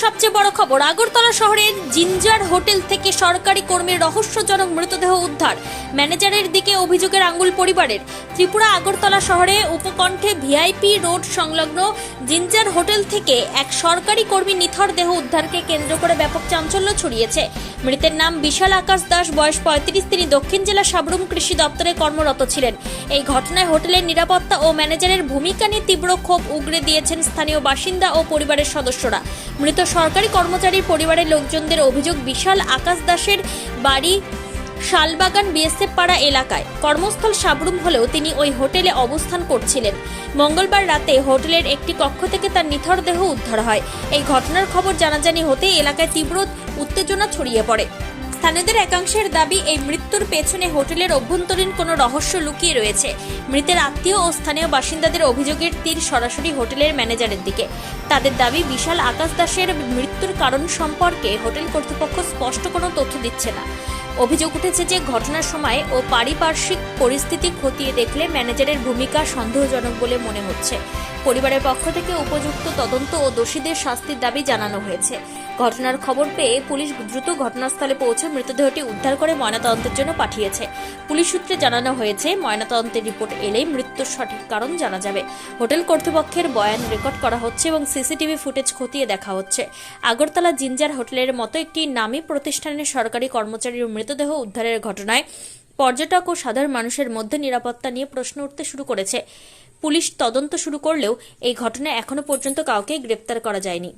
সবচেয়ে বড় খবর, আগরতলা শহরের জিঞ্জার হোটেল থেকে সরকারি কর্মীর রহস্যজনক মৃতদেহ উদ্ধার। ম্যানেজারের দিকে অভিযোগের আঙ্গুল পরিবারের। ত্রিপুরা আগরতলা শহরে উপকণ্ঠে ভিআইপি রোড সংলগ্ন জিঞ্জার হোটেল থেকে এক সরকারি কর্মীর নিথর দেহ উদ্ধারকে কেন্দ্র করে ব্যাপক চাঞ্চল্য ছড়িয়েছে। মৃতের নাম বিশাল আকাশ দাস, বয়স 35। তিনি দক্ষিণ জেলা সাবরুম কৃষি দপ্তরে কর্মরত ছিলেন। এই ঘটনায় হোটেলের নিরাপত্তা ও ম্যানেজারের ভূমিকা নিয়ে তীব্র ক্ষোভ উগরে দিয়েছেন স্থানীয় বাসিন্দা ও পরিবারের সদস্যরা। মৃত সরকারি কর্মচারীর পরিবারের লোকজনদের অভিযোগ, বিশাল আকাশ দাসের বাড়ি শালবাগান বিএসএফ পাড়া এলাকায়। কর্মস্থল সাবরুম হলেও তিনি ওই হোটেলে অবস্থান করছিলেন। মঙ্গলবার রাতে হোটেলের একটি কক্ষ থেকে তার নিথর দেহ উদ্ধার হয়। এই ঘটনার খবর জানাজানি হতেই এলাকায় তীব্র উত্তেজনা ছড়িয়ে পড়ে। স্থানীয়দের একাংশের দাবি, এই মৃত্যুর পেছনে হোটেলের অভ্যন্তরীণ কোনো রহস্য লুকিয়ে রয়েছে। মৃতের আত্মীয় ও স্থানীয় বাসিন্দাদের অভিযোগের তীর সরাসরি হোটেলের ম্যানেজারের দিকে। তাদের দাবি, বিশাল আকাশ দাসের মৃত্যুর কারণ সম্পর্কে হোটেল কর্তৃপক্ষ স্পষ্ট কোনো তথ্য দিচ্ছে না। অভিযোগ উঠেছে যে ঘটনার সময় ও পারিপার্শ্বিক পরিস্থিতি খতিয়ে দেখলে ম্যানেজারের ভূমিকা সন্দেহজনক বলে মনে হচ্ছে। পরিবারের পক্ষ থেকে উপযুক্ত তদন্ত ও দোষীদের শাস্তির দাবি জানানো হয়েছে। ঘটনার খবর পেয়ে পুলিশ দ্রুত ঘটনাস্থলে পৌঁছে মৃতদেহটি উদ্ধার করে ময়নাতদন্তের জন্য পাঠিয়েছে। পুলিশ সূত্রে জানানো হয়েছে, ময়নাতদন্তের রিপোর্ট এলেই মৃত্যুর সঠিক কারণ জানা যাবে। হোটেল কর্তৃপক্ষের বয়ান রেকর্ড করা হচ্ছে এবং সিসিটিভি ফুটেজ খতিয়ে দেখা হচ্ছে। আগরতলা জিঞ্জার হোটেলের মতো একটি নামী প্রতিষ্ঠানের সরকারি কর্মচারীর মৃতদেহ উদ্ধারের ঘটনায় পর্যটক ও সাধারণ মানুষের মধ্যে নিরাপত্তা নিয়ে প্রশ্ন উঠতে শুরু করেছে। পুলিশ তদন্ত শুরু করলেও এই ঘটনায় এখনো পর্যন্ত কাউকে গ্রেপ্তার করা যায়নি।